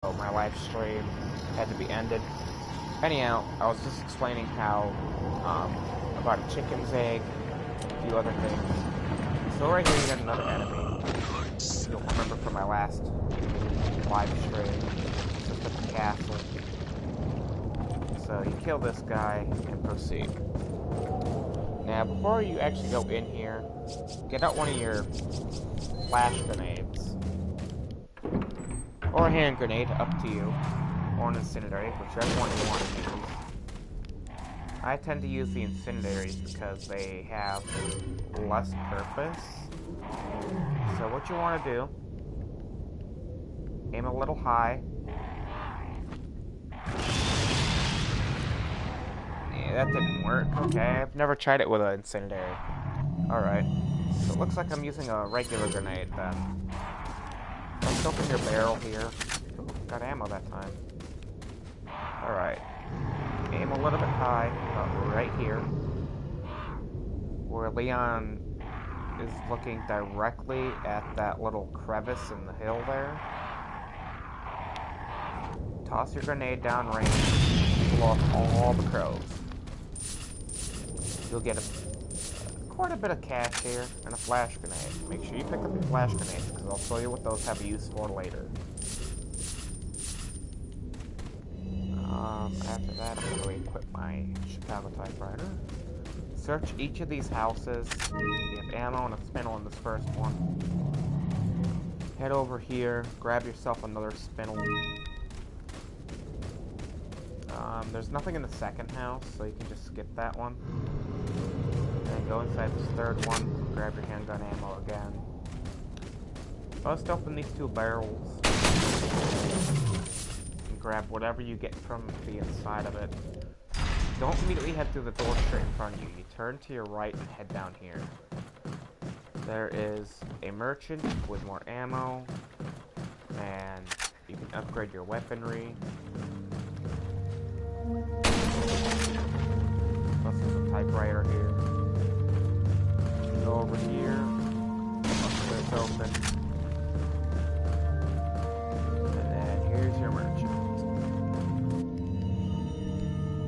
So my live stream had to be ended. Anyhow, I was just explaining how, about a chicken's egg, a few other things. So right here you got another enemy. You'll remember from my last live stream. Just at the castle. So you kill this guy and proceed. Now, before you actually go in here, get out one of your flash grenades. Or a hand grenade, up to you. Or an incendiary, whichever one you want to use. I tend to use the incendiaries because they have less purpose. So what you want to do, aim a little high. Yeah, that didn't work. Okay, I've never tried it with an incendiary. Alright, so it looks like I'm using a regular grenade then. Let's open your barrel here. Ooh, got ammo that time. Alright. Aim a little bit high, about right here. Where Leon is looking directly at that little crevice in the hill there. Toss your grenade down range. Blow up all the crows. You'll get quite a bit of cash here, and a flash grenade. Make sure you pick up your flash grenades, because I'll show you what those have a use for later. After that, I'm going to equip my Chicago typewriter. Search each of these houses. You have ammo and a spindle in this first one. Head over here, grab yourself another spindle. There's nothing in the second house, so you can just skip that one. And then go inside this third one, grab your handgun ammo again. First open these two barrels. And grab whatever you get from the inside of it. Don't immediately head through the door straight in front of you. You turn to your right and head down here. There is a merchant with more ammo. And you can upgrade your weaponry. Plus there's a typewriter here. Go over here. It's open. And then here's your merchant.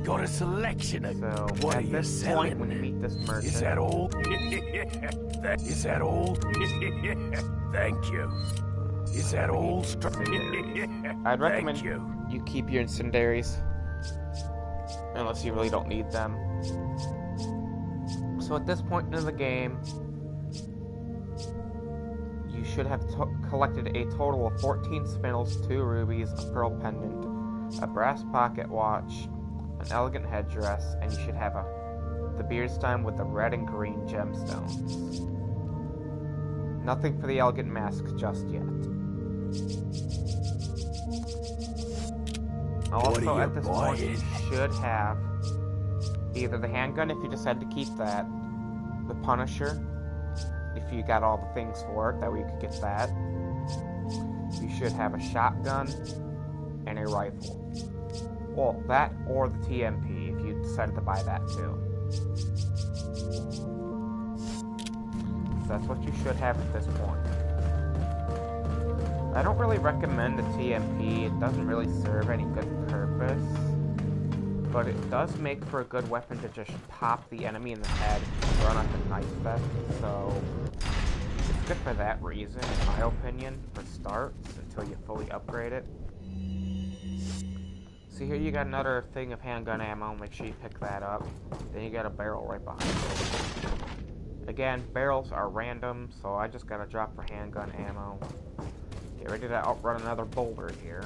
Got a selection of what are you selling? When you meet this merchant, is that all? Is that all? Thank you. Is that all? I'd recommend you keep your incendiaries. Unless you really don't need them. So at this point in the game, you should have collected a total of 14 spindles, 2 rubies, a pearl pendant, a brass pocket watch, an elegant headdress, and you should have the beard stein with the red and green gemstones. Nothing for the elegant mask just yet. Also, at this point, you should have either the handgun, if you decide to keep that, the Punisher, if you got all the things for it, that way you could get that. You should have a shotgun and a rifle. Well, that or the TMP, if you decided to buy that too. So that's what you should have at this point. I don't really recommend the TMP. It doesn't really serve any good purpose. But it does make for a good weapon to just pop the enemy in the head and run up a knife fest. So it's good for that reason, in my opinion, for starts, until you fully upgrade it. See here, you got another thing of handgun ammo. Make sure you pick that up. Then you got a barrel right behind it. Again, barrels are random, so I just gotta drop for handgun ammo. Get ready to outrun another boulder here.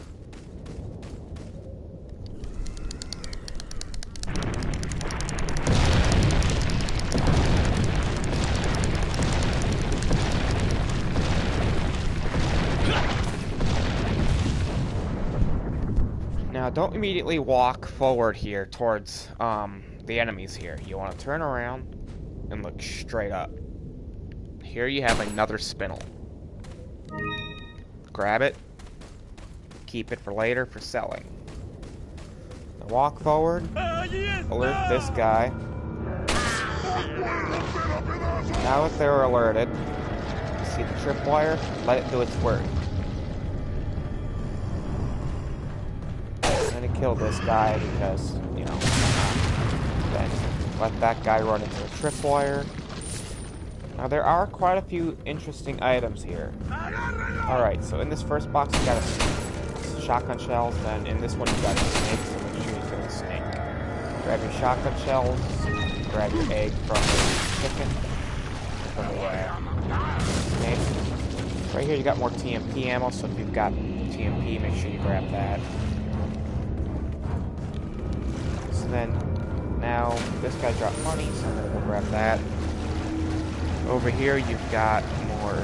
Now, don't immediately walk forward here towards the enemies here. You want to turn around and look straight up. Here you have another spindle. Grab it. Keep it for later for selling. Now walk forward. Alert this guy. Now that they're alerted, see the tripwire? Let it do its work. gonna kill this guy because, you know, why not? Then let that guy run into the tripwire. Now there are quite a few interesting items here. Alright, so in this first box you got a shotgun shells, then in this one you got a snake, so make sure you kill the snake. Grab your shotgun shells, grab your egg from the chicken, from the snake. Right here you got more TMP ammo, so if you've got TMP, make sure you grab that. So then, now this guy dropped money, so I'm gonna go grab that. Over here you've got more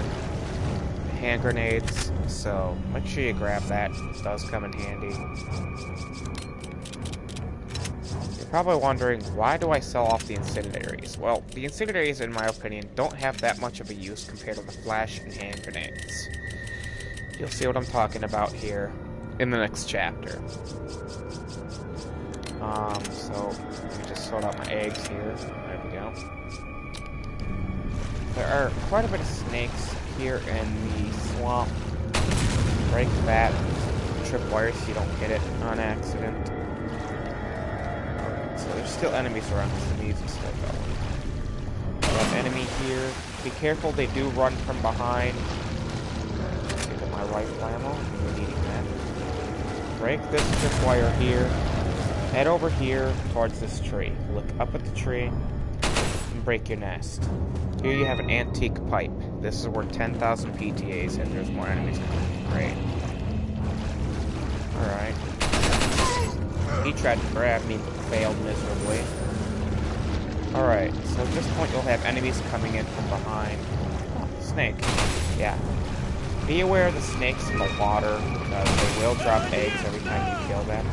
hand grenades, so make sure you grab that. It does come in handy. You're probably wondering, why do I sell off the incendiaries? Well, the incendiaries, in my opinion, don't have that much of a use compared to the flash and hand grenades. You'll see what I'm talking about here in the next chapter. So let me just sort out my eggs here. There we go. There are quite a bit of snakes here in the swamp. Break that tripwire so you don't hit it on accident. Alright, so there's still enemies around, so the music's still going. We have an enemy here. Be careful, they do run from behind. Let's get my rifle ammo. We're needing that. Break this tripwire here. Head over here towards this tree. Look up at the tree and break your nest. Here you have an antique pipe. This is worth 10,000 PTAs, and there's more enemies coming. Great. Alright. He tried to grab me, but failed miserably. Alright, so at this point you'll have enemies coming in from behind. Oh, snake. Yeah. Be aware of the snakes in the water, because they will drop eggs every time you kill them.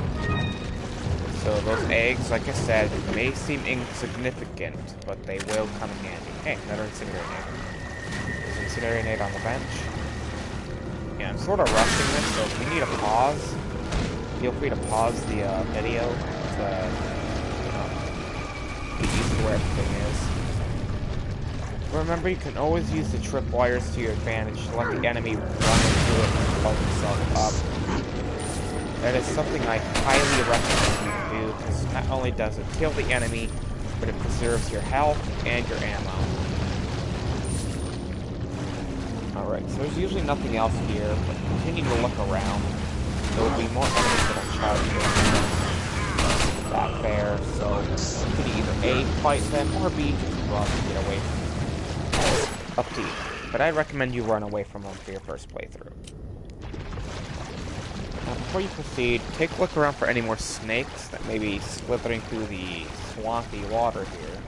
So those eggs, like I said, may seem insignificant, but they will come in handy. Hey, another incendiary nade. There's an incendiary nade on the bench. Yeah, I'm sort of rushing this, so if you need a pause, feel free to pause the video to, you know, get used to where everything is. Remember, you can always use the tripwires to your advantage to let the enemy run into it and blow themselves up. That is something I highly recommend you do, because not only does it kill the enemy, but it preserves your health and your ammo. Alright, so there's usually nothing else here, but continue to look around. There will be more enemies that will charge you. Back there, so you can either A, fight them, or B, just run and get away from them. Up to you. But I recommend you run away from them for your first playthrough. Now, before you proceed, take a look around for any more snakes that may be slithering through the swampy water here.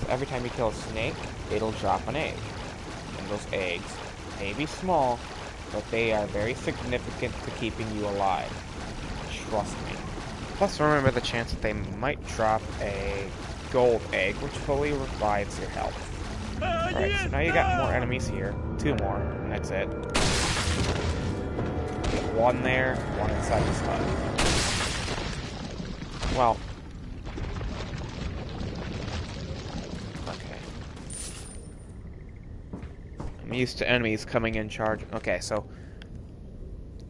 So every time you kill a snake, it'll drop an egg. And those eggs may be small, but they are very significant to keeping you alive. Trust me. Plus, remember the chance that they might drop a gold egg, which fully revives your health. Alright, so now you got more enemies here. 2 more, and that's it. Get 1 there, 1 inside this hut. Well. Okay. I'm used to enemies coming in charge. Okay, so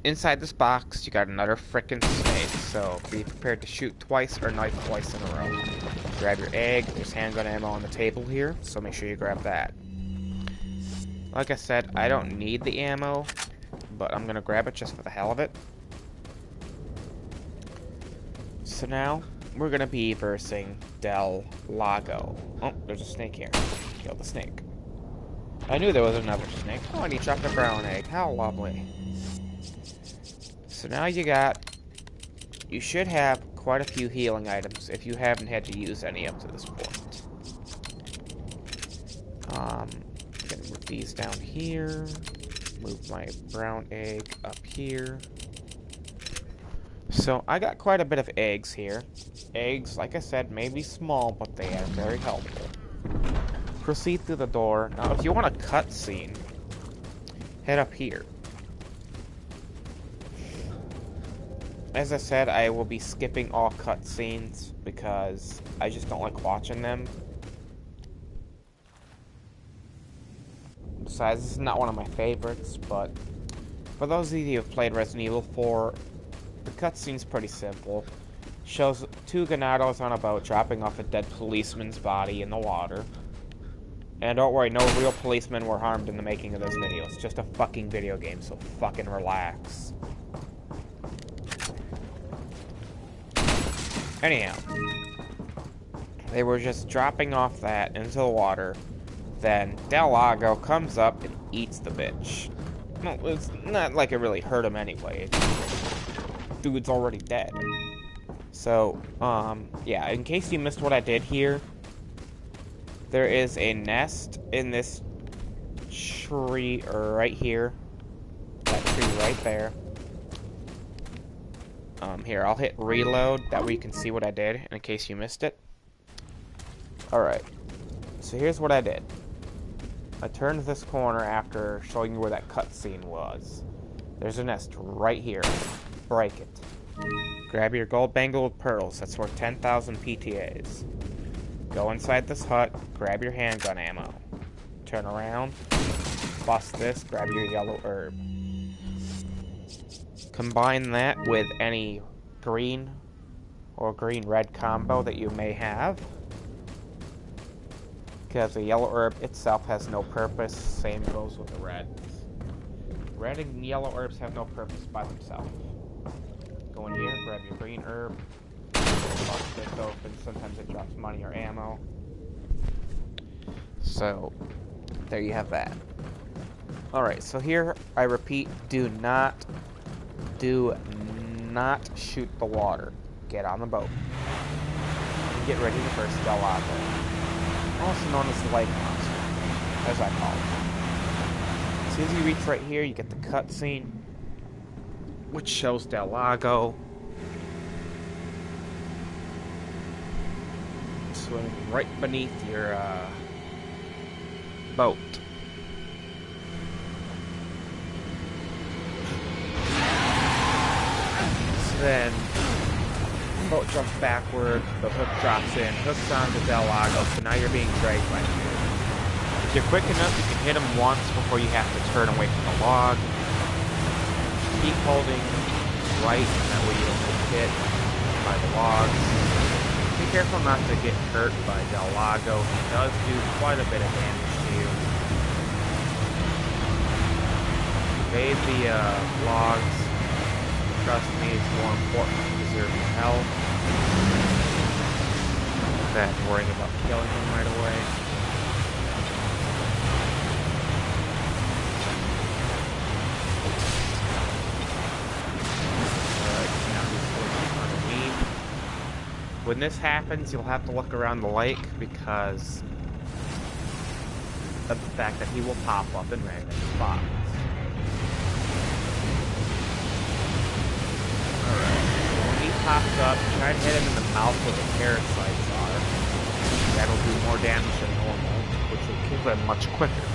inside this box, you got another frickin' snake, so be prepared to shoot twice or knife twice in a row. Grab your egg. There's handgun ammo on the table here, so make sure you grab that. Like I said, I don't need the ammo, but I'm gonna grab it just for the hell of it. So now, we're gonna be versing Del Lago. Oh, there's a snake here. Kill the snake. I knew there was another snake. Oh, and he dropped a brown egg. How lovely. So now you should have quite a few healing items if you haven't had to use any up to this point. Gonna move these down here. Move my brown egg up here. So I got quite a bit of eggs here. Eggs, like I said, may be small, but they are very helpful. Proceed through the door. Now, if you want a cutscene, head up here. As I said, I will be skipping all cutscenes because I just don't like watching them. Besides, this is not one of my favorites, but for those of you who have played Resident Evil 4, the cutscene's pretty simple. Shows two Ganados on a boat dropping off a dead policeman's body in the water. And don't worry, no real policemen were harmed in the making of this video. It's just a fucking video game, so fucking relax. Anyhow, they were just dropping off that into the water. Then Del Lago comes up and eats the bitch. Well, it's not like it really hurt him anyway. Dude's already dead. So, yeah, in case you missed what I did here, there is a nest in this tree right here. That tree right there. Here, I'll hit reload, that way you can see what I did, in case you missed it. Alright, so here's what I did. I turned this corner after showing you where that cutscene was. There's a nest right here. Break it. Grab your gold bangle with pearls, that's worth 10,000 PTAs. Go inside this hut, grab your handgun ammo. Turn around, bust this, grab your yellow herb. Combine that with any green or green-red combo that you may have. Because the yellow herb itself has no purpose, same goes with the red. Red and yellow herbs have no purpose by themselves. Go in here, grab your green herb, bust this open, sometimes it drops money or ammo. So, there you have that. Alright, so here, I repeat, do not shoot the water. Get on the boat. And get ready to first Del Lago. Also known as the lake monster, as I call it. As soon as you reach right here, you get the cutscene, which shows Del Lago swimming right beneath your boat. So then the boat jumps backward, the hook drops in, hooks onto Del Lago, so now you're being dragged by him. If you're quick enough, you can hit him once before you have to turn away from the log. Keep holding right, and that way you don't get hit by the logs. Be careful not to get hurt by Del Lago. He does do quite a bit of damage to you. Evade the logs. Trust me, it's more important to preserve your health than worrying about killing him right away. When this happens, you'll have to look around the lake because of the fact that he will pop up in random spots. Alright, so when he pops up, try to hit him in the mouth where the parasites are. That'll do more damage than normal, which will kill them much quicker.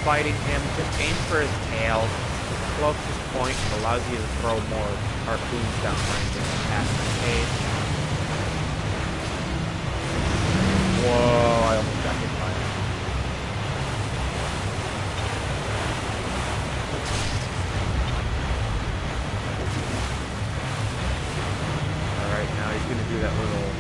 Fighting him, just aim for his tail. It's the closest point that allows you to throw more harpoons down range and attack the cage. Whoa, I almost got hit by him. Alright, now he's gonna do that little...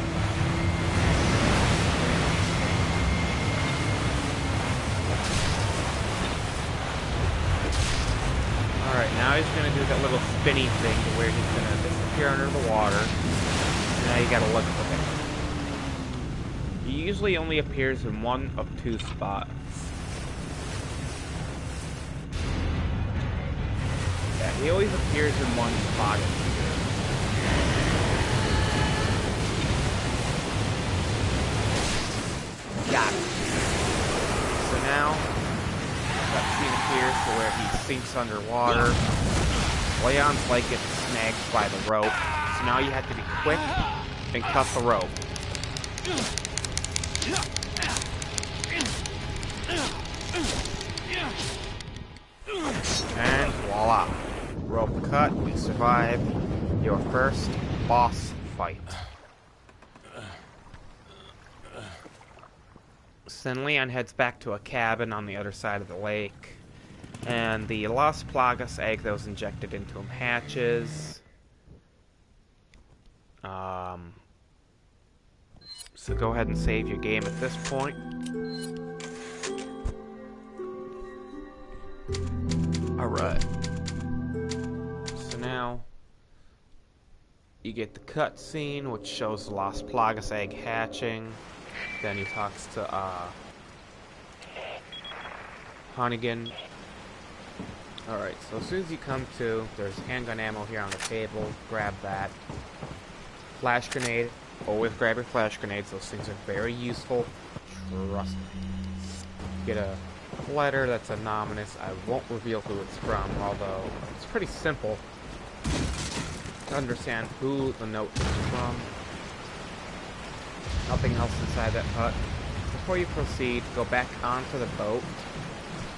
Alright, now he's going to do that little spinny thing to where he's going to disappear under the water. And now you got to look for him. He usually only appears in one of two spots. Yeah, he always appears in one spot. Got it. So now... cutscene appears to where he sinks underwater. Leon's leg gets snagged by the rope, so now you have to be quick and cut the rope. And voila. Rope cut, you survive your first boss fight. Then Leon heads back to a cabin on the other side of the lake. And the Las Plagas egg that was injected into him hatches. So go ahead and save your game at this point. Alright. So now you get the cutscene, which shows the Las Plagas egg hatching. Then he talks to Hunnigan. Alright, so as soon as you come to, there's handgun ammo here on the table. Grab that. Flash grenade. Always grab your flash grenades. Those things are very useful. Trust me. Get a letter that's anonymous. I won't reveal who it's from, although it's pretty simple to understand who the note is from. Nothing else inside that hut. Before you proceed, go back onto the boat.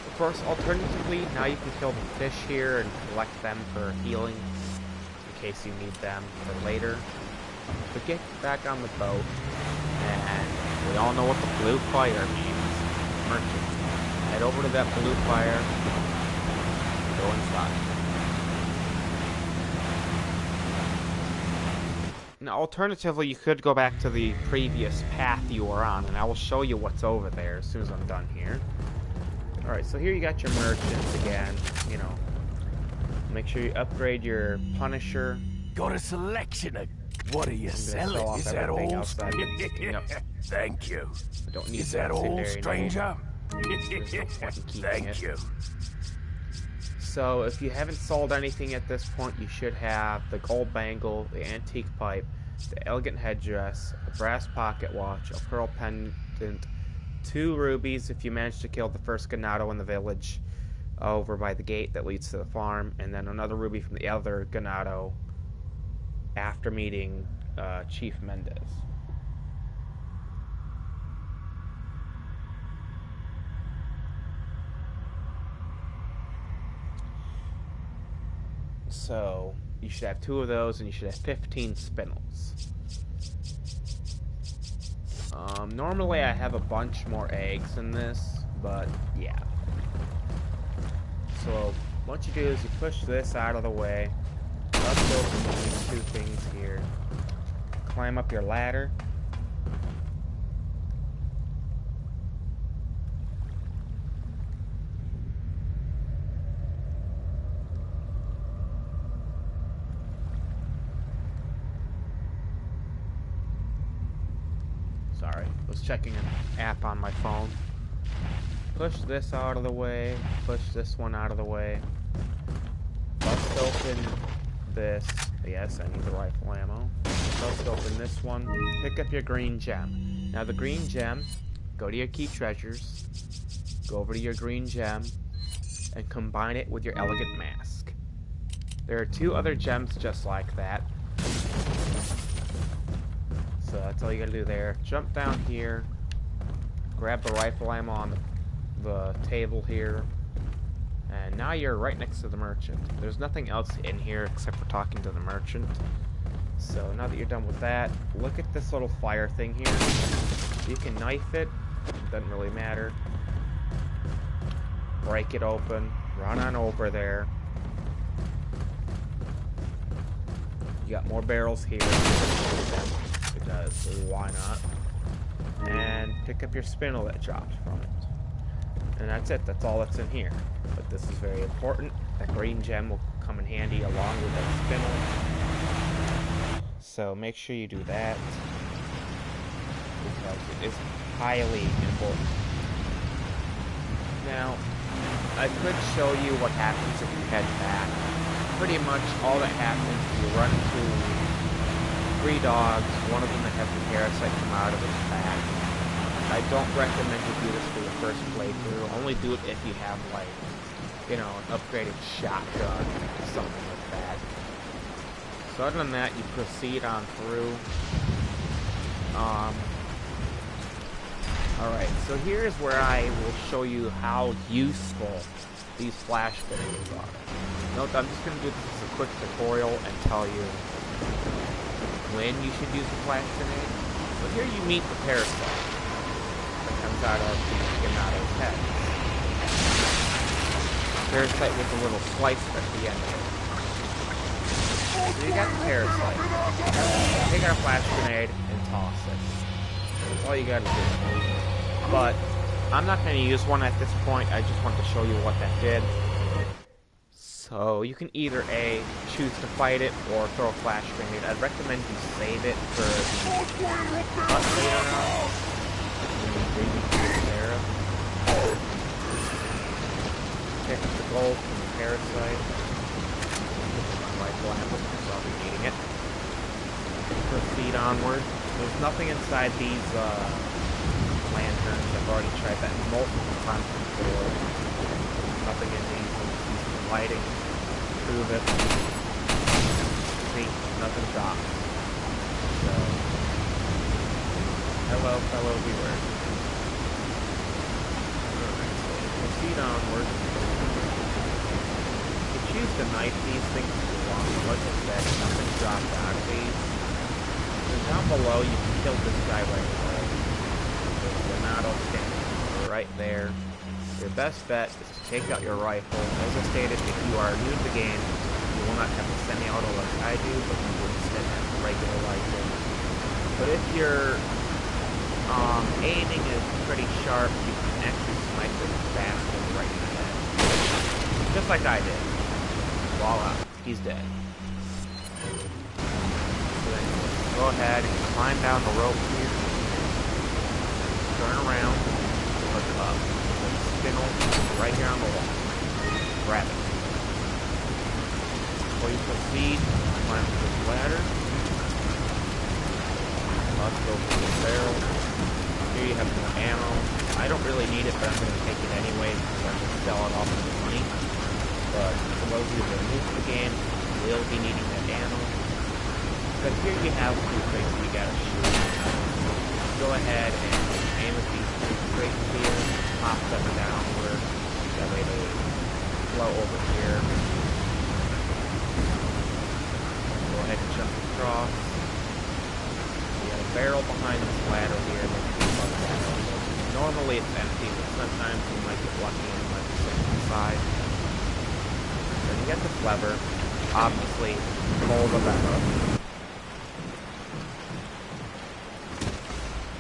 Of course, alternatively, now you can kill the fish here and collect them for healing, in case you need them for later. But get back on the boat, and we all know what the blue fire means. Merchant. Head over to that blue fire, go inside. Now, alternatively, you could go back to the previous path you were on, and I will show you what's over there as soon as I'm done here. Alright, so here you got your merchants again, you know. Make sure you upgrade your Punisher. Got a selection of... What are you selling? Is that all? Thank you. I don't need Is that all, stranger? Thank you. So, if you haven't sold anything at this point, you should have the gold bangle, the antique pipe, the elegant headdress, a brass pocket watch, a pearl pendant, 2 rubies if you manage to kill the first ganado in the village over by the gate that leads to the farm, and then another ruby from the other ganado after meeting Chief Mendez. So you should have 2 of those, and you should have 15 spindles. Normally I have a bunch more eggs than this, but yeah. So what you do is you push this out of the way. Let's open these 2 things here. Climb up your ladder. Sorry, I was checking an app on my phone. Push this out of the way. Push this one out of the way. Bust open this. Yes, I need the rifle ammo. Bust open this one. Pick up your green gem. Now the green gem, go to your key treasures. Go over to your green gem and combine it with your elegant mask. There are 2 other gems just like that. So that's all you gotta do there. Jump down here. Grab the rifle ammo on the table here. And now you're right next to the merchant. There's nothing else in here except for talking to the merchant. So now that you're done with that, look at this little fire thing here. You can knife it. It doesn't really matter. Break it open. Run on over there. You got more barrels here. Because why not? And pick up your spindle that drops from it. And that's it. That's all that's in here. But this is very important. That green gem will come in handy along with that spindle. So make sure you do that. Because it is highly important. Now, I could show you what happens if you head back. Pretty much all that happens is you run into 3 dogs, one of them that has the parasite come out of its back. I don't recommend you do this for your first playthrough. Only do it if you have, like, you know, an upgraded shotgun or something like that. So other than that, you proceed on through. Alright, so here's where I will show you how useful these flash grenades are. Note that I'm just going to do this as a quick tutorial and tell you when you should use the flash grenade. So here you meet the parasite that comes inside our Ganato's head. Parasite with a little slicer at the end of it. So you got the parasite. Take out a flash grenade and toss it. That's all you gotta do. But I'm not gonna use one at this point. I just wanted to show you what that did. So you can either A, choose to fight it, or throw a flash grenade. I'd recommend you save it for the later on. Pick the gold from the parasite. Rifle ammo, because I'll be needing it. Proceed onward. There's nothing inside these lanterns. I've already tried that multiple times before. There's nothing in these. Lighting. Prove it. See, nothing dropped. So, hello, fellow viewer. Alright, so proceed onward. You choose to knife these things if you want. Like I said, nothing dropped out of these. So down below, you can kill this guy right away. There's Renato standing right there. Your best bet is to take out your rifle. As I stated, if you are new to the game, you will not have the semi-auto like I do, but you will instead have the regular rifle. But if your aiming is pretty sharp, you can actually snipe this bastard right in the head. Just like I did. Voila, he's dead. So then go ahead and climb down the rope here. Turn around, look up. Spindle right here on the wall. Grab it. Before you proceed, climb this ladder. Let's go for the barrel. Here you have more ammo. I don't really need it, but I'm going to take it anyway because I'm going to sell it off for money. But for those of you that are new to the game, you will be needing that ammo. But here you have two things you gotta shoot. Go ahead and aim at these two crates here. Pop them downward. That way they flow over here. Go ahead and jump across. You got a barrel behind this ladder here. Normally it's empty, but sometimes you might get lucky and let it sit inside. Then you get this lever. Obviously, pull the lever.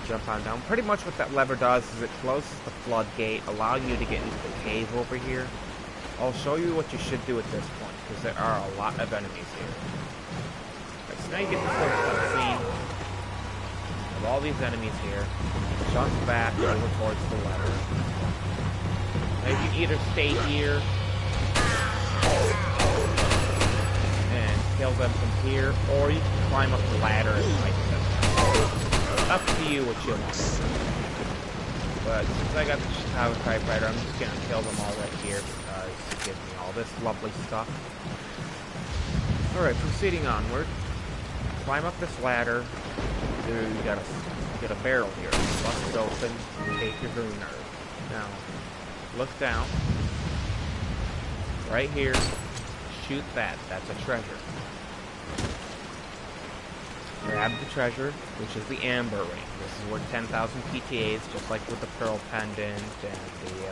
Jump on down. Pretty much what that lever does is it closes the floodgate, allowing you to get into the cave over here. I'll show you what you should do at this point, because there are a lot of enemies here. Right, so now you get this little cutscene of all these enemies here. Jump back over towards the lever. Now you can either stay here and kill them from here, or you can climb up the ladder and fight them. Up to you what you want. But since I got the Chicago typewriter, I'm just gonna kill them all right here because it gives me all this lovely stuff. Alright, proceeding onward. Climb up this ladder. Dude, you gotta get a barrel here. Bust it open and take your green nerve. Now, look down. Right here. Shoot that. That's a treasure. Grab the treasure, which is the amber ring. This is worth 10,000 PTAs, just like with the pearl pendant and the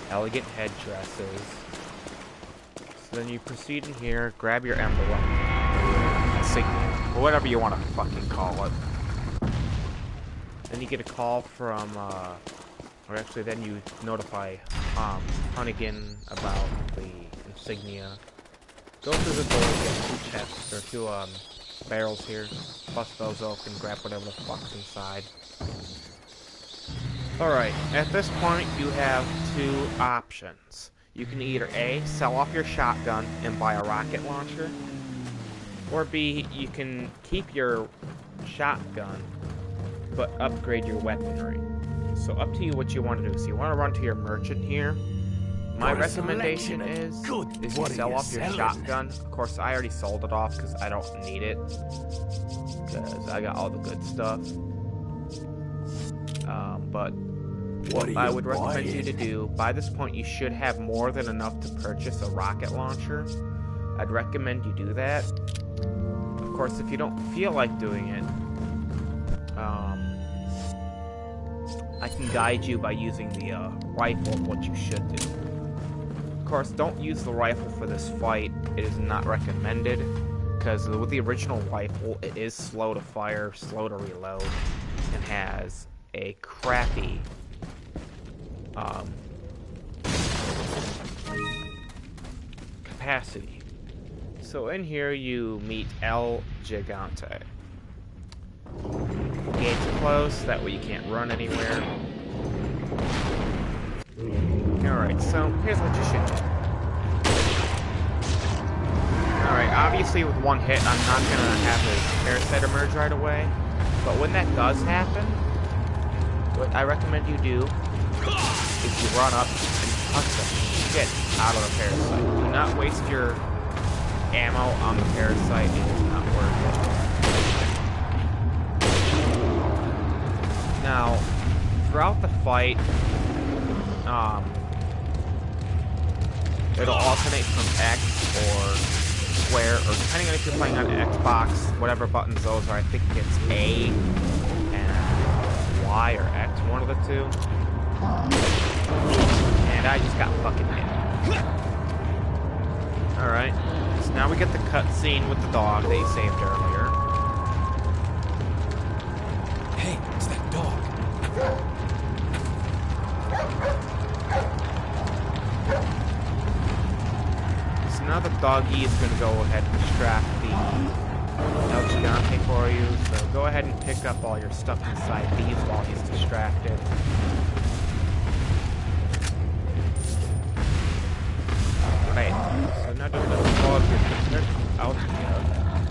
elegant headdresses. So then you proceed in here, grab your emblem, insignia, or whatever you want to fucking call it. Then you get a call from, or actually then you notify Hunnigan about the insignia. Go through the door, get two chests, or two, barrels here, bust those open, grab whatever the fuck's inside. Alright, at this point you have two options. You can either A, sell off your shotgun and buy a rocket launcher, or B, you can keep your shotgun but upgrade your weaponry. So up to you what you want to do. So you want to run to your merchant here. My recommendation is you sell off your shotgun. Of course, I already sold it off because I don't need it. Because I got all the good stuff. But what I would recommend you to do, by this point you should have more than enough to purchase a rocket launcher. I'd recommend you do that. Of course, if you don't feel like doing it, I can guide you by using the rifle of what you should do. Of course, don't use the rifle for this fight. It is not recommended, because with the original rifle, it is slow to fire, slow to reload, and has a crappy capacity. So in here you meet El Gigante. Gate's close, that way you can't run anywhere. Alright, so here's what you should do. Alright, obviously with one hit I'm not gonna have his parasite emerge right away. But when that does happen, what I recommend you do is you run up and touch the shit out of the parasite. Do not waste your ammo on the parasite, it is not worth it. Now, throughout the fight, it'll alternate from X or square, or depending on if you're playing on Xbox, whatever buttons those are, I think it's A and Y or X, one of the two. And I just got fucking hit. Alright, so now we get the cutscene with the dog that you saved earlier. Hey, it's that dog. So now the doggy is going to go ahead and distract the El Gigante for you. So go ahead and pick up all your stuff inside these while he's distracted. Right, so now just pull up your out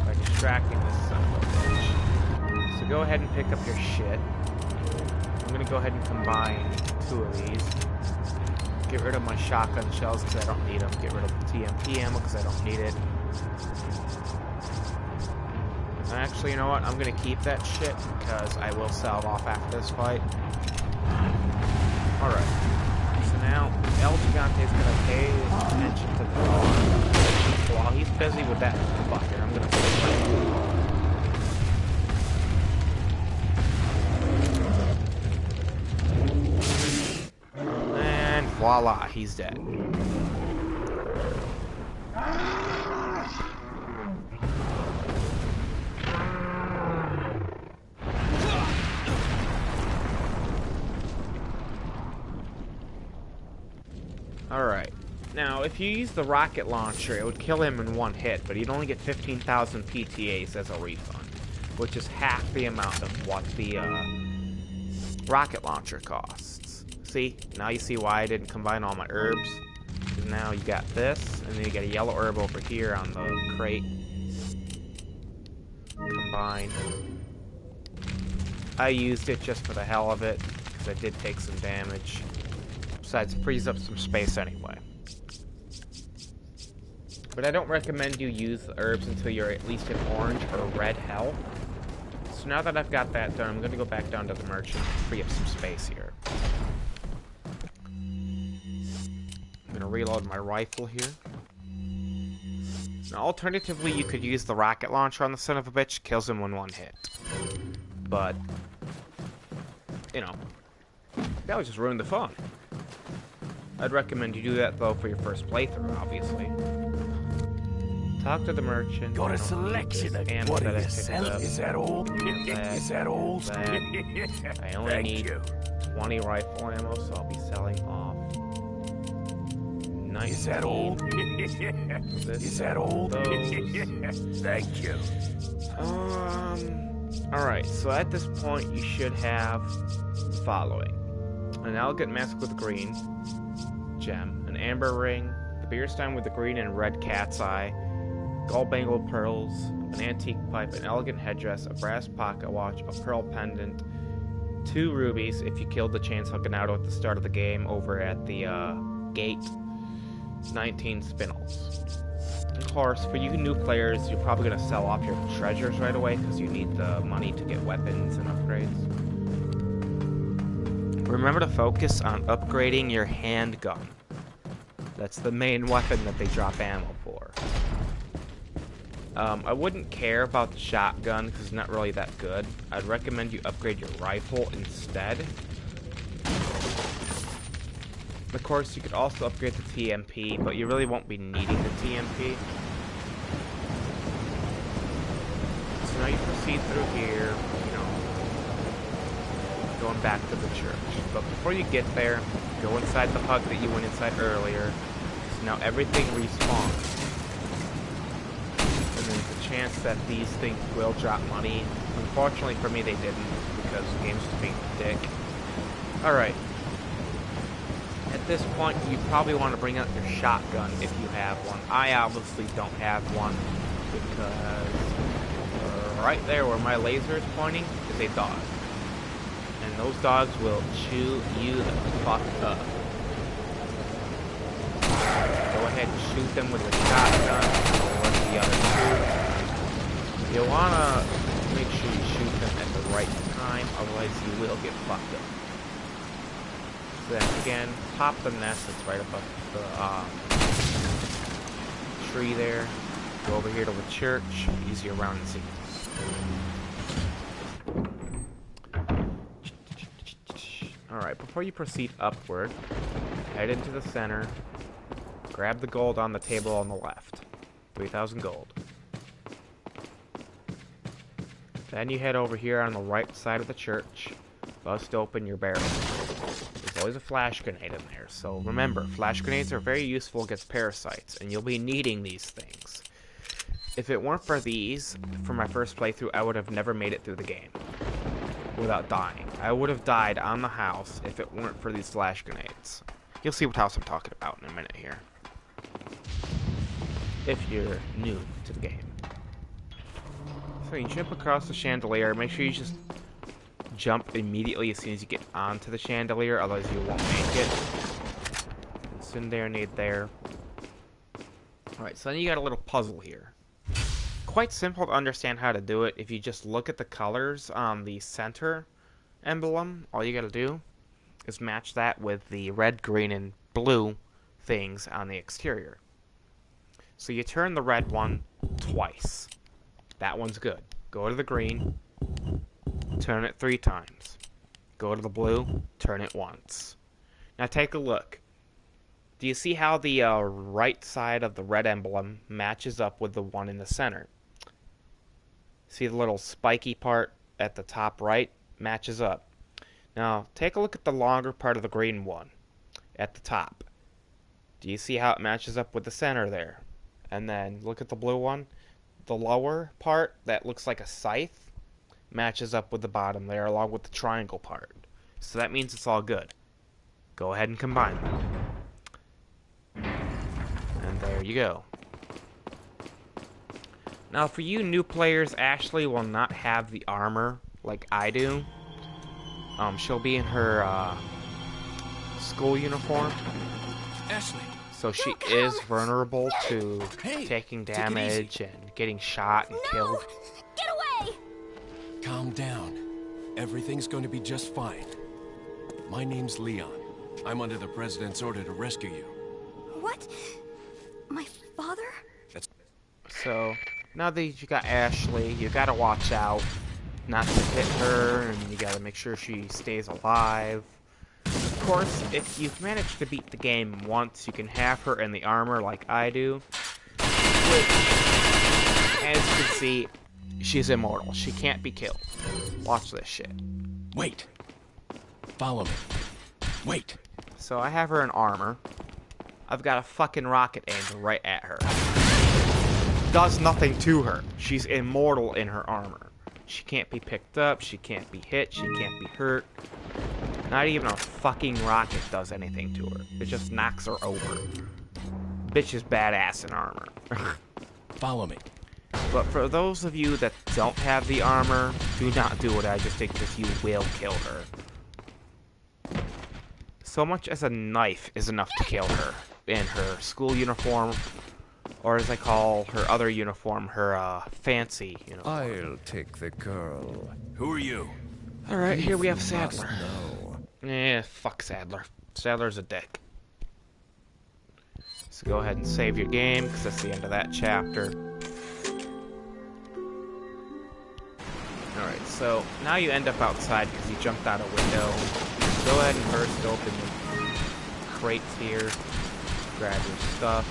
by distracting this son of a bitch. So go ahead and pick up your shit. I'm gonna go ahead and combine two of these. Get rid of my shotgun shells because I don't need them. Get rid of the TMP ammo because I don't need it. Actually, you know what? I'm gonna keep that shit because I will sell it off after this fight. Alright. So now, El Gigante is gonna pay attention to the dog. So while he's busy with that bucket, I'm gonna and voila, he's dead. Alright, now if you use the rocket launcher, it would kill him in one hit, but he'd only get 15,000 PTAs as a refund, which is half the amount of what the rocket launcher costs. See, now you see why I didn't combine all my herbs. Because now you got this, and then you got a yellow herb over here on the crate. Combine. I used it just for the hell of it, because I did take some damage. Besides, it frees up some space anyway. But I don't recommend you use the herbs until you're at least in orange or red health. So now that I've got that done, I'm going to go back down to the merchant and free up some space here. I'm going to reload my rifle here. Now, alternatively, you could use the rocket launcher on the son of a bitch. Kills him in one hit. But, you know, that would just ruin the fun. I'd recommend you do that, though, for your first playthrough, obviously. Talk to the merchant. Got a selection of what are you selling? Is that all? Is that all? I only need 20 rifle ammo, so I'll be selling off 19. Is that all? Is that all? Thank you. Alright, so at this point, you should have the following: an elegant mask with green gem, an amber ring, the beer stein with the green and red cat's eye, gold bangled pearls, an antique pipe, an elegant headdress, a brass pocket watch, a pearl pendant, 2 rubies if you killed the chainsaw ganado at the start of the game over at the gate, 19 spinels. Of course, for you new players, you're probably going to sell off your treasures right away because you need the money to get weapons and upgrades. Remember to focus on upgrading your handgun. That's the main weapon that they drop ammo for. I wouldn't care about the shotgun because it's not really that good. I'd recommend you upgrade your rifle instead. Of course, you could also upgrade the TMP, but you really won't be needing the TMP. So now you proceed through here, you know, going back to the church. But before you get there, go inside the hut that you went inside earlier. So now everything respawns. And there's a chance that these things will drop money. Unfortunately for me, they didn't, because the game's just being a dick. Alright. At this point, you probably want to bring out your shotgun if you have one. I obviously don't have one, because right there where my laser is pointing is a dog. And those dogs will chew you the fuck up. Go ahead and shoot them with your shotgun or the other two. You want to make sure you shoot them at the right time, otherwise you will get fucked up. So then again, pop the nest that's right above the tree there. Go over here to the church, easy around and see. Alright, before you proceed upward, head into the center, grab the gold on the table on the left. 3,000 gold. Then you head over here on the right side of the church, bust open your barrel. There's always a flash grenade in there, so remember, flash grenades are very useful against parasites, and you'll be needing these things. If it weren't for these, for my first playthrough, I would have never made it through the game without dying. I would have died on the house if it weren't for these flash grenades. You'll see what house I'm talking about in a minute here, if you're new to the game. So you jump across the chandelier. Make sure you just jump immediately as soon as you get onto the chandelier, otherwise you won't make it. Incendiary there. Alright, so then you got a little puzzle here. Quite simple to understand how to do it. If you just look at the colors on the center emblem, all you gotta do is match that with the red, green, and blue things on the exterior. So you turn the red one twice. That one's good. Go to the green, turn it 3 times. Go to the blue, turn it once. Now take a look. Do you see how the right side of the red emblem matches up with the one in the center? See the little spiky part at the top right? Matches up. Now take a look at the longer part of the green one at the top. Do you see how it matches up with the center there? And then look at the blue one. The lower part that looks like a scythe matches up with the bottom there along with the triangle part. So that means it's all good. Go ahead and combine them. And there you go. Now for you new players, Ashley will not have the armor like I do. She'll be in her school uniform. Ashley. So she is vulnerable to taking damage and getting shot and killed. Get away! Calm down. Everything's going to be just fine. My name's Leon. I'm under the President's order to rescue you. What? My father? So, now that you got Ashley, you gotta watch out not to hit her, and you gotta make sure she stays alive. Of course, if you've managed to beat the game once, you can have her in the armor like I do. Which, as you can see, she's immortal. She can't be killed. Watch this shit. Wait. Follow me. Wait. So I have her in armor. I've got a fucking rocket aimed right at her. Does nothing to her. She's immortal in her armor. She can't be picked up, she can't be hit, she can't be hurt. Not even a fucking rocket does anything to her. It just knocks her over. Bitch is badass in armor. Follow me. But for those of you that don't have the armor, do not do what I just did, because you will kill her. So much as a knife is enough to kill her in her school uniform, or as I call her other uniform, her fancy uniform. I'll take the girl. Who are you? Alright, here we have Must Sadler. know. Fuck Sadler. Sadler's a dick. So go ahead and save your game, because that's the end of that chapter. Alright, so now you end up outside because you jumped out a window. Go ahead and burst open the crates here. Grab your stuff.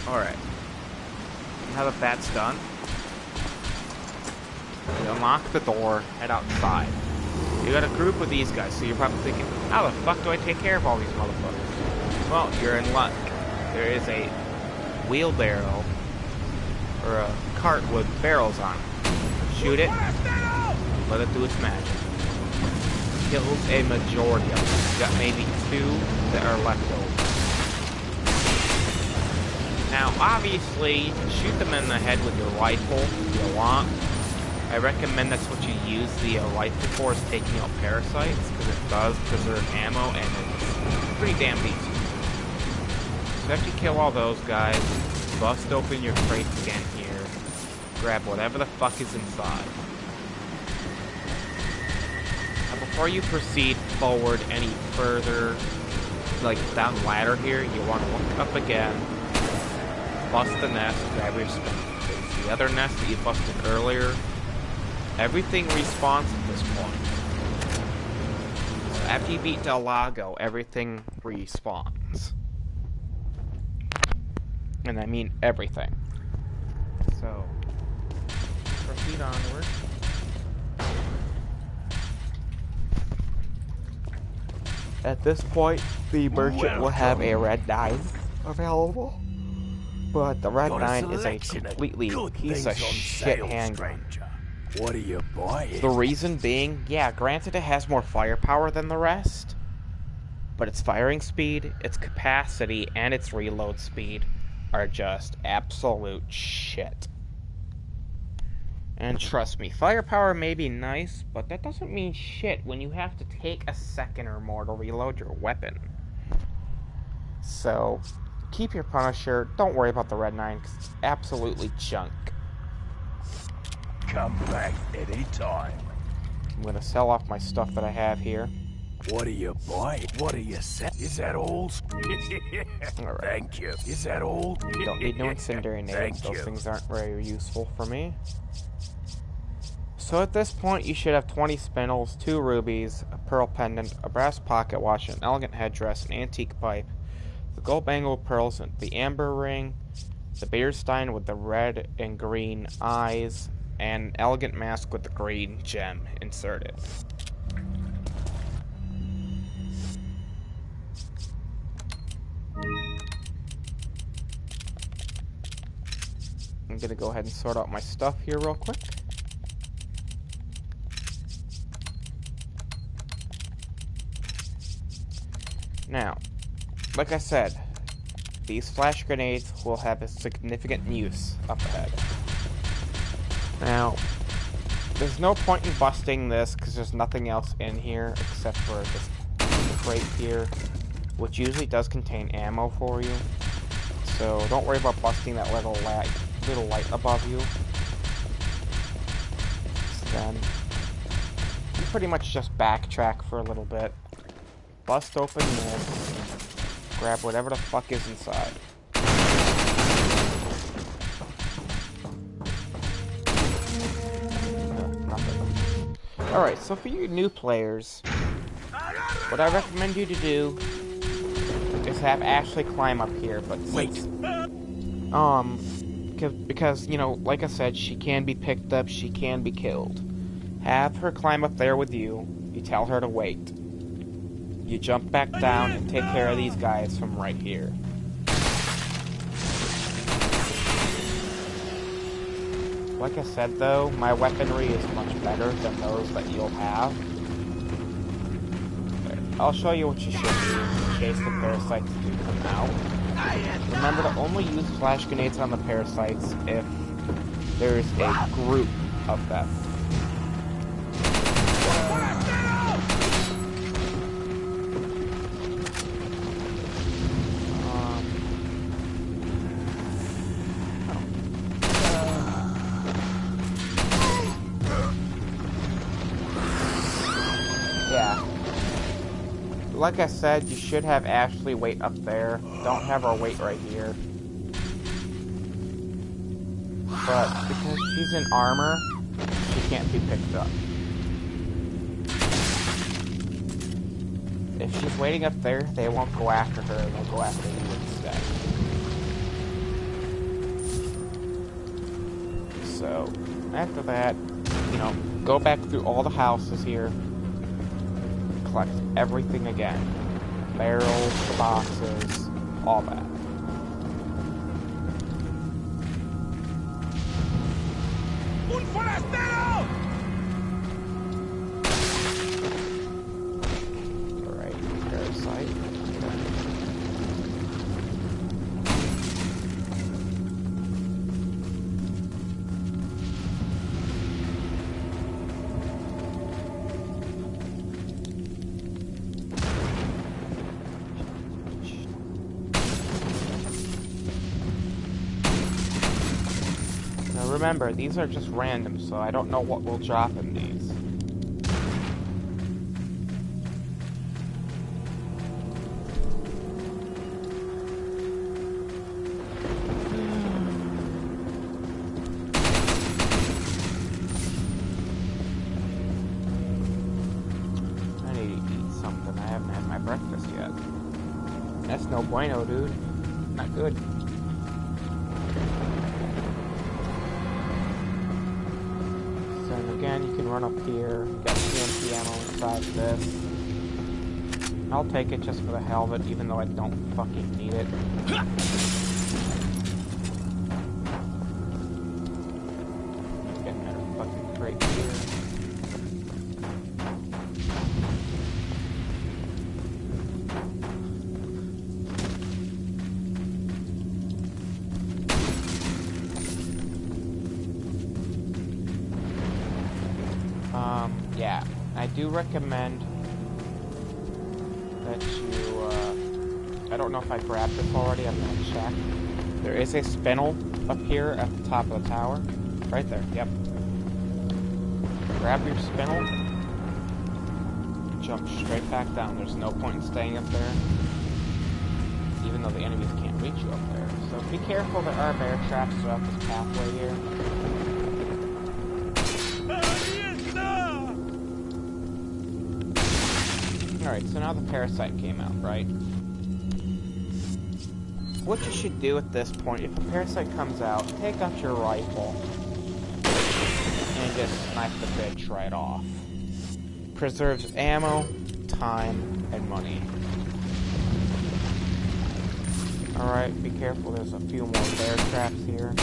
Alright. Now that that's done, you unlock the door, head outside. You got a group of these guys, so you're probably thinking, how the fuck do I take care of all these motherfuckers? Well, you're in luck. There is a wheelbarrow, or a cart with barrels on it. Shoot it, let it do its magic. Kills a majority of them. You got maybe 2 that are left over. Now, obviously, you can shoot them in the head with your rifle if you want. I recommend that's what you use the rifle for, is taking out parasites, because it does preserve ammo, and it's pretty damn decent. So after you kill all those guys, bust open your crates again here, grab whatever the fuck is inside. Now before you proceed forward any further, like down the ladder here, you want to look up again, bust the nest, grab your spinach. The other nest that you busted earlier, everything respawns at this point. So after you beat Del Lago, everything respawns. And I mean everything. So, proceed onward. At this point, the merchant will have a red 9 available. But the red 9 is a completely piece of shit handgun. What are you buying? The reason being, yeah, granted it has more firepower than the rest, but its firing speed, its capacity, and its reload speed are just absolute shit. And trust me, firepower may be nice, but that doesn't mean shit when you have to take a second or more to reload your weapon. So, keep your Punisher, don't worry about the red 9, because it's absolutely junk. Come back anytime. I'm gonna sell off my stuff that I have here. What are you buying? What are you selling? Is that all? Alright. Thank you. Is that all? Don't need no incendiary nades. Thank Those you. things aren't very useful for me. So at this point, you should have 20 spindles, 2 rubies, a pearl pendant, a brass pocket watch, an elegant headdress, an antique pipe, the gold bangle pearls, the amber ring, the beer stein with the red and green eyes, and an elegant mask with the green gem inserted. I'm gonna go ahead and sort out my stuff here real quick. Now, like I said, these flash grenades will have a significant use up ahead. Now, there's no point in busting this because there's nothing else in here except for this crate here, which usually does contain ammo for you. So don't worry about busting that little light above you. So then, you pretty much just backtrack for a little bit. Bust open this, grab whatever the fuck is inside. Nothing. Alright, so for you new players, what I recommend you to do is have Ashley climb up here, but since, because, you know, like I said, she can be picked up, she can be killed. Have her climb up there with you, you tell her to wait. You jump back down and take care of these guys from right here. Like I said though, my weaponry is much better than those that you'll have. I'll show you what you should do in case the parasites do come out. Remember to only use flash grenades on the parasites if there's a group of them. Like I said, you should have Ashley wait up there. Don't have her wait right here. But because she's in armor, she can't be picked up. if she's waiting up there, they won't go after her, they'll go after you instead. So, after that, you know, go back through all the houses here, collect everything again. Barrels, the boxes, all that. ¡Un forastero! Alright, parasite. Remember, these are just random, so I don't know what will drop in these. I need to eat something. I haven't had my breakfast yet. That's no bueno, dude. Not good. Again, you can run up here. You got TNT ammo inside this. I'll take it just for the hell of it, even though I don't fucking need it. Get another fucking crate here. Yeah, I do recommend that you, I don't know if I grabbed this already, I'm gonna check. There is a spindle up here at the top of the tower. Right there, yep. Grab your spindle, jump straight back down. There's no point in staying up there, even though the enemies can't reach you up there. So be careful, there are bear traps throughout this pathway here. Alright, so now the parasite came out, right? What you should do at this point, if a parasite comes out, take out your rifle and just snipe the bitch right off. Preserves ammo, time, and money. Alright, be careful, there's a few more bear traps here.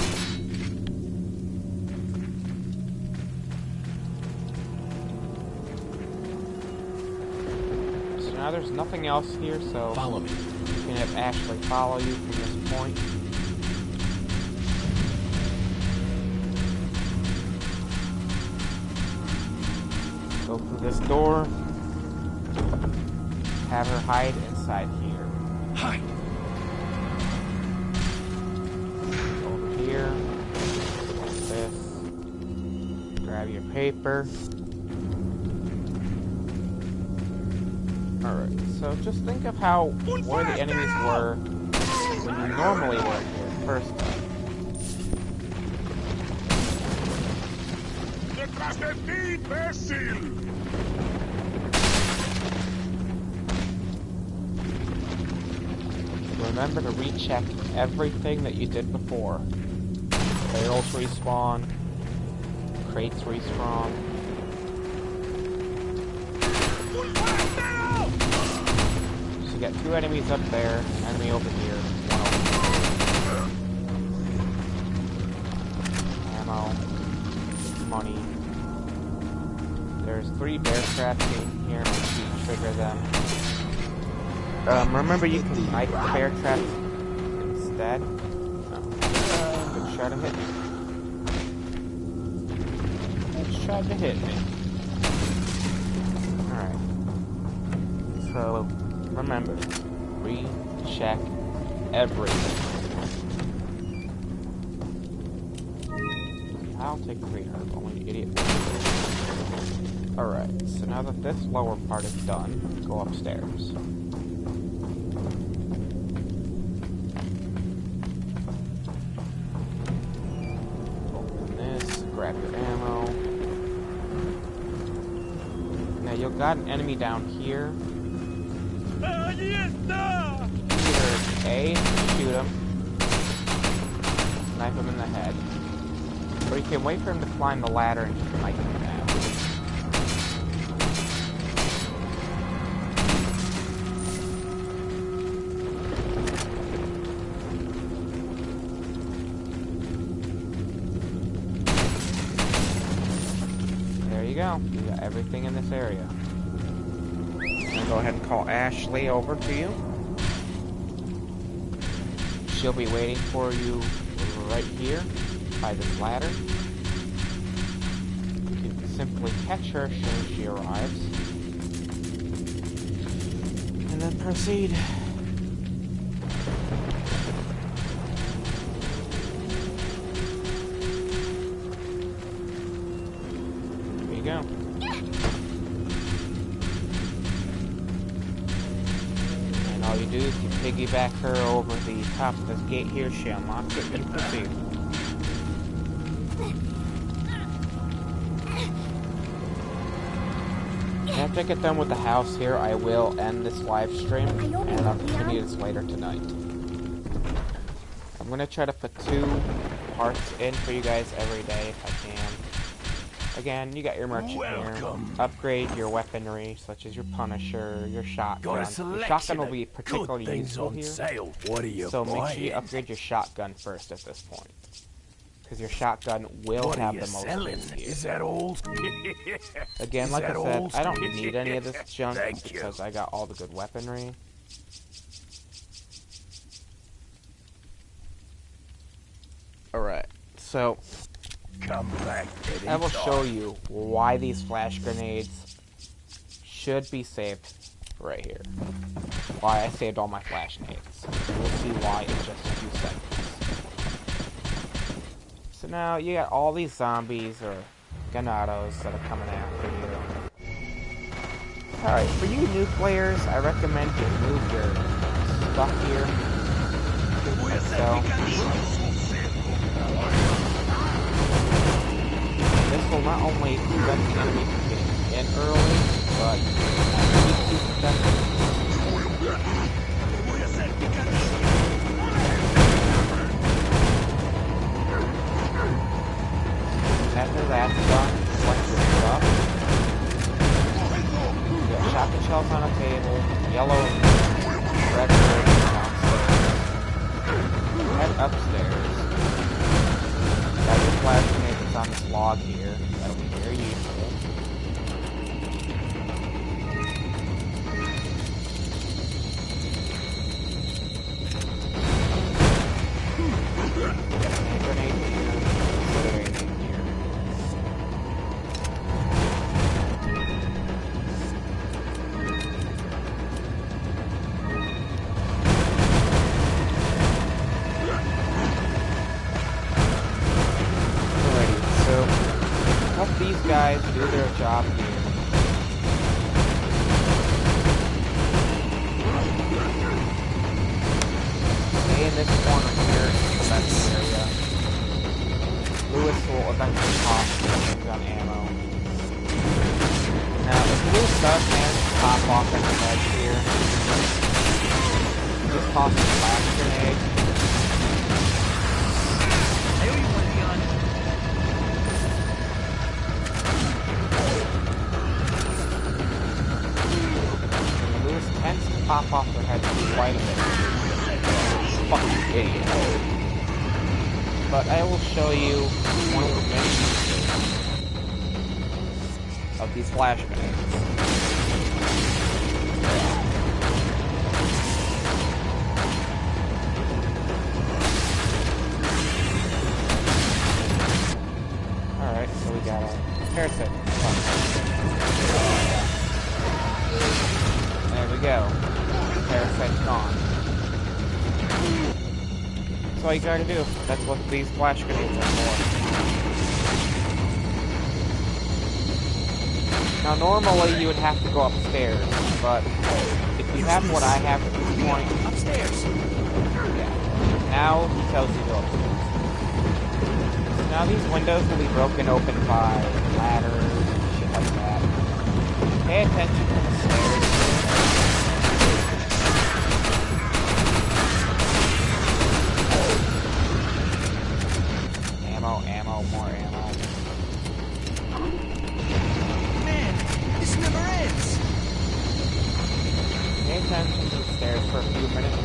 Now there's nothing else here, so follow me. You can have Ashley follow you from this point. Go through this door. Have her hide inside here. Hide. Over here. Like this. Grab your paper. Alright, so just think of where the enemies were when you normally were here first time. ¡Detrás de ti, imbécil! Remember to recheck everything that you did before. Barrels respawn, crates respawn. You got two enemies up there, an enemy over here, one over here. Ammo, money. There's 3 bear traps in here, make sure you trigger them. Remember you can snipe the bear traps instead. Good shot of hit me. Let's try to hit me. Alright. So, remember, recheck everything. I'll take 3 herbs, only idiot. Alright, so now that this lower part is done, go upstairs. Open this, grab your ammo. Now you've got an enemy down here. Either A, shoot him, snipe him in the head, or you can wait for him to climb the ladder and just snipe him down. There you go. You got everything in this area. I'm gonna go ahead and call Ashley over to you. She'll be waiting for you right here by this ladder. You can simply catch her as soon as she arrives. And then proceed. There you go. And all you do is you piggyback her over the top of this gate here, she unlocks it and proceed. After I get done with the house here, I will end this live stream, and I'll continue this later tonight. I'm going to try to put 2 parts in for you guys every day if I can. Again, you got your merchant here. Upgrade your weaponry, such as your Punisher, your shotgun. Your shotgun will be particularly useful here, so make sure you upgrade your shotgun first at this point. Because your shotgun will have the most things here. Is that all? Again, like I said, I don't need any of this junk because I got all the good weaponry. Alright, so Come back, I will show you why these flash grenades should be saved right here. Why I saved all my flash grenades. We'll see why in just a few seconds. So now you got all these zombies or ganados that are coming after you. Alright, for you new players, I recommend you move your stuff here. Like so. This will not only prevent the enemy from getting in early, but keep you protected. After that's done, select your stuff. You got shotgun shells on a table, yellow and red birds downstairs. Head upstairs. Got your flash grenade that's on this log here. That'll be very useful. And grenade here. Grenade here. Help these guys do their job here. Stay in this corner here, that's the area. Lewis will eventually pop things on ammo. Now, if Lewis does manage to pop off in the head here, just toss a flash grenade. Tends to pop off their heads quite a bit. Fucking idiot. But I will show you one of the many uses of these flash grenades. Alright, so we got a parasite. There we go. Parasite's gone. That's all you gotta do. That's what these flash grenades are for. Now normally you would have to go upstairs, but if you have what I have at this point... Upstairs! Yeah. Now he tells you to go upstairs. So now these windows will be broken open by ladders and shit like that. Pay attention to the stairs. attention to the stairs for a few minutes.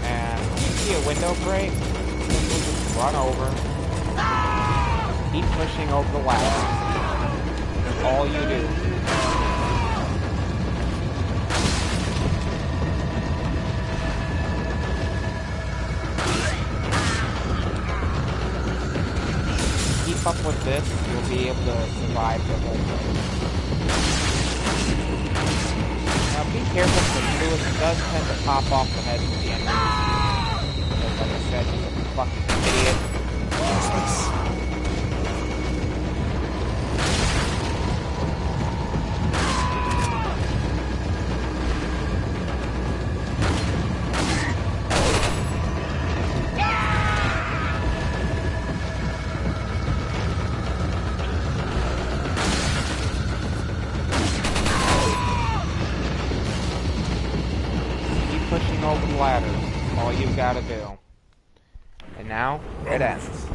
And when you see a window break, simply just run over. Keep pushing over the ladder. That's all you do. Keep up with this, you'll be able to survive the whole thing. Now be careful because Lewis does tend to pop off the heads of the enemy. Because like I said, he's a fucking idiot. Pushing over the ladder, all you've got to do. And now, it ends.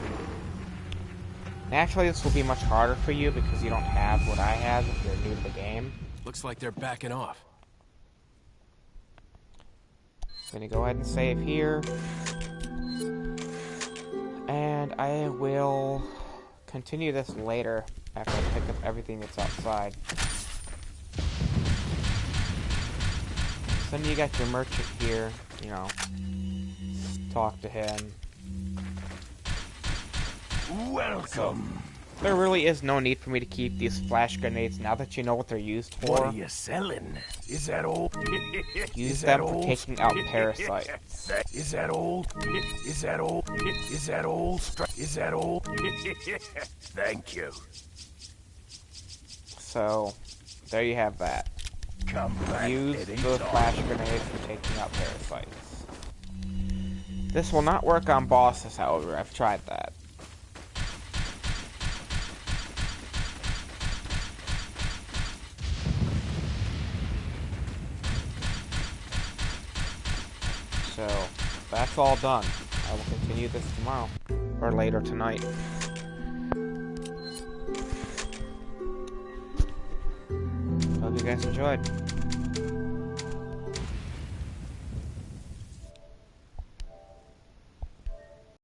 Naturally, this will be much harder for you because you don't have what I have if you're new to the game. Looks like they're backing off. I'm gonna go ahead and save here. And I will continue this later after I pick up everything that's outside. Then you got your merchant here, you know, talk to him. Welcome. There really is no need for me to keep these flash grenades now that you know what they're used for. What are you selling? Is that all? Use them for taking out parasites. Is that all? Is that all? Is that all? Is that all? Thank you. So, there you have that. Come back. Use those flash grenades for taking out parasites. This will not work on bosses, however. I've tried that. So, that's all done. I will continue this tomorrow. Or later tonight. Hope you guys enjoyed.